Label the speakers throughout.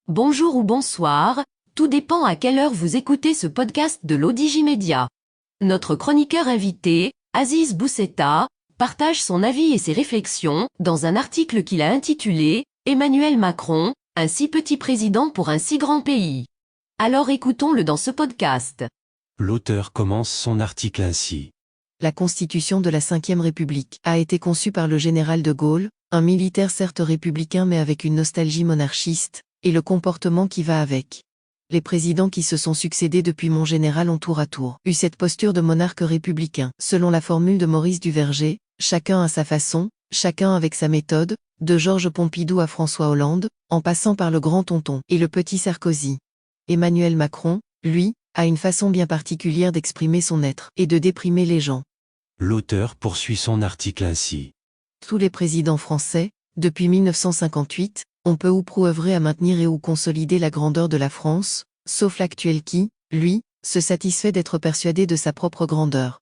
Speaker 1: Bonjour ou bonsoir, tout dépend à quelle heure vous écoutez ce podcast de l'Odigimédia. Notre chroniqueur invité, Aziz Bousseta, partage son avis et ses réflexions dans un article qu'il a intitulé « Emmanuel Macron, un si petit président pour un si grand pays ». Alors écoutons-le dans ce podcast.
Speaker 2: L'auteur commence son article ainsi.
Speaker 3: La Constitution de la Ve République a été conçue par le général de Gaulle, un militaire certes républicain mais avec une nostalgie monarchiste, et le comportement qui va avec. Les présidents qui se sont succédés depuis mon général ont tour à tour eu cette posture de monarque républicain, selon la formule de Maurice Duverger, chacun à sa façon, chacun avec sa méthode, de Georges Pompidou à François Hollande, en passant par le grand tonton et le petit Sarkozy. Emmanuel Macron, lui, a une façon bien particulière d'exprimer son être et de déprimer les gens.
Speaker 2: L'auteur poursuit son article ainsi.
Speaker 3: Tous les présidents français, depuis 1958, ont peu ou prou œuvré à maintenir et ou consolider la grandeur de la France, sauf l'actuel qui, lui, se satisfait d'être persuadé de sa propre grandeur.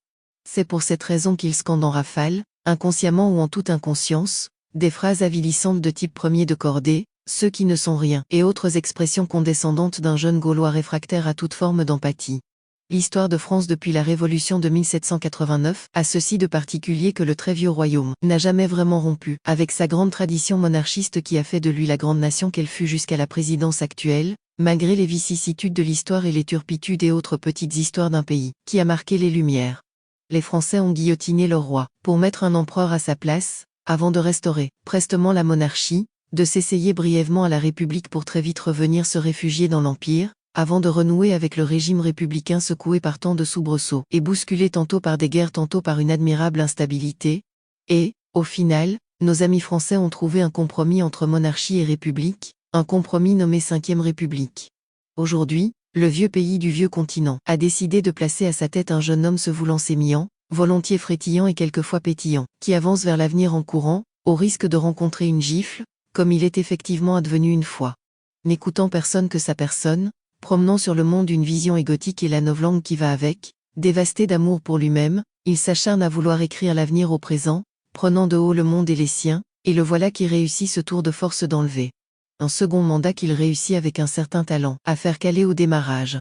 Speaker 3: C'est pour cette raison qu'il scande en rafale, inconsciemment ou en toute inconscience, des phrases avilissantes de type premier de cordée, ceux qui ne sont rien, et autres expressions condescendantes d'un jeune Gaulois réfractaire à toute forme d'empathie. L'histoire de France depuis la Révolution de 1789 a ceci de particulier que le très vieux royaume n'a jamais vraiment rompu avec sa grande tradition monarchiste qui a fait de lui la grande nation qu'elle fut jusqu'à la présidence actuelle, malgré les vicissitudes de l'histoire et les turpitudes et autres petites histoires d'un pays qui a marqué les Lumières. Les Français ont guillotiné leur roi pour mettre un empereur à sa place, avant de restaurer prestement la monarchie, de s'essayer brièvement à la République pour très vite revenir se réfugier dans l'Empire, avant de renouer avec le régime républicain secoué par tant de soubresauts et bousculé tantôt par des guerres tantôt par une admirable instabilité, et, au final, nos amis français ont trouvé un compromis entre monarchie et république, un compromis nommé Ve République. Aujourd'hui, le vieux pays du vieux continent a décidé de placer à sa tête un jeune homme se voulant sémillant, volontiers frétillant et quelquefois pétillant, qui avance vers l'avenir en courant, au risque de rencontrer une gifle, comme il est effectivement advenu une fois. N'écoutant personne que sa personne, promenant sur le monde une vision égotique et la novlangue qui va avec, dévasté d'amour pour lui-même, il s'acharne à vouloir écrire l'avenir au présent, prenant de haut le monde et les siens, et le voilà qui réussit ce tour de force d'enlever. Un second mandat qu'il réussit avec un certain talent à faire caler au démarrage.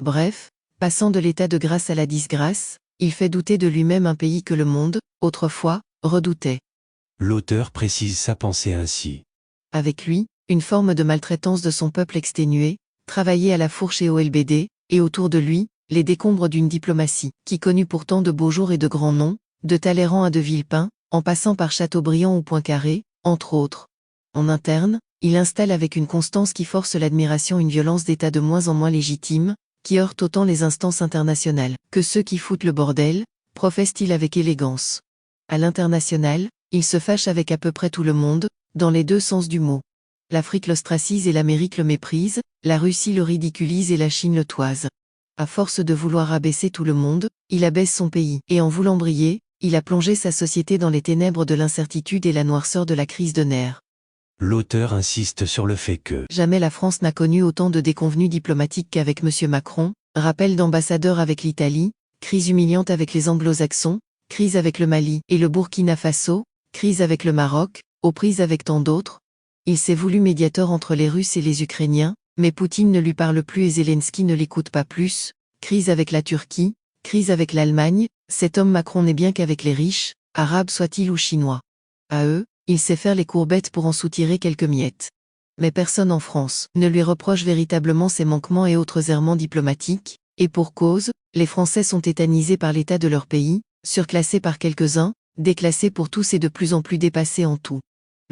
Speaker 3: Bref, passant de l'état de grâce à la disgrâce, il fait douter de lui-même un pays que le monde, autrefois, redoutait.
Speaker 2: L'auteur précise sa pensée ainsi.
Speaker 3: Avec lui, une forme de maltraitance de son peuple exténué, travaillé à la fourche et au LBD, et autour de lui, les décombres d'une diplomatie, qui connut pourtant de beaux jours et de grands noms, de Talleyrand à de Villepin, en passant par Chateaubriand ou Poincaré, entre autres. En interne, il installe avec une constance qui force l'admiration une violence d'état de moins en moins légitime, qui heurte autant les instances internationales, que ceux qui foutent le bordel, professe-t-il avec élégance. À l'international, il se fâche avec à peu près tout le monde, dans les deux sens du mot. L'Afrique l'ostracise et l'Amérique le méprise, la Russie le ridiculise et la Chine le toise. À force de vouloir abaisser tout le monde, il abaisse son pays, et en voulant briller, il a plongé sa société dans les ténèbres de l'incertitude et la noirceur de la crise de nerfs.
Speaker 2: L'auteur insiste sur le fait que
Speaker 3: jamais la France n'a connu autant de déconvenues diplomatiques qu'avec M. Macron, rappel d'ambassadeur avec l'Italie, crise humiliante avec les Anglo-Saxons, crise avec le Mali et le Burkina Faso, crise avec le Maroc, aux prises avec tant d'autres. Il s'est voulu médiateur entre les Russes et les Ukrainiens, mais Poutine ne lui parle plus et Zelensky ne l'écoute pas plus. Crise avec la Turquie, crise avec l'Allemagne, cet homme Macron n'est bien qu'avec les riches, arabes soient-ils ou chinois. À eux, il sait faire les courbettes pour en soutirer quelques miettes. Mais personne en France ne lui reproche véritablement ses manquements et autres errements diplomatiques, et pour cause, les Français sont tétanisés par l'état de leur pays, surclassés par quelques-uns, déclassés pour tous et de plus en plus dépassés en tout.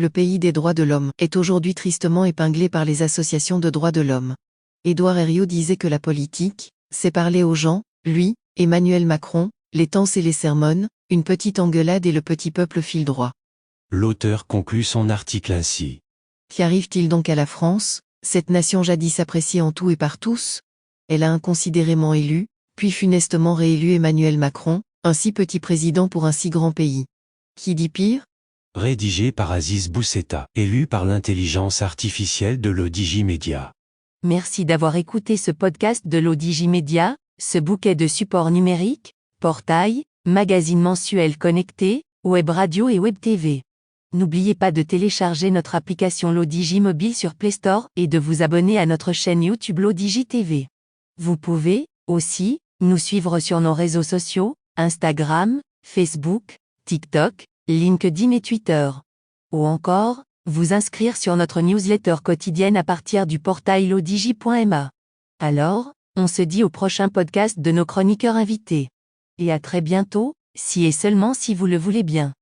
Speaker 3: Le pays des droits de l'homme est aujourd'hui tristement épinglé par les associations de droits de l'homme. Édouard Herriot disait que la politique, c'est parler aux gens, lui, Emmanuel Macron, les tances et les sermonnes, une petite engueulade et le petit peuple file droit.
Speaker 2: L'auteur conclut son article ainsi.
Speaker 3: Qu'arrive-t-il donc à la France, cette nation jadis appréciée en tout et par tous? Elle a inconsidérément élu, puis funestement réélu Emmanuel Macron, un si petit président pour un si grand pays. Qui dit pire?
Speaker 2: Rédigé par Aziz Bousseta, élu par l'intelligence artificielle de l'Odigimédia.
Speaker 1: Merci d'avoir écouté ce podcast de l'Odigimédia, ce bouquet de supports numériques, portail, magazine mensuel connecté, web radio et web TV.
Speaker 4: N'oubliez pas de télécharger notre application Lodigi Mobile sur Play Store et de vous abonner à notre chaîne YouTube Lodigi TV. Vous pouvez, aussi, nous suivre sur nos réseaux sociaux, Instagram, Facebook, TikTok, LinkedIn et Twitter. Ou encore, vous inscrire sur notre newsletter quotidienne à partir du portail lodigi.ma. Alors, on se dit au prochain podcast de nos chroniqueurs invités. Et à très bientôt, si et seulement si vous le voulez bien.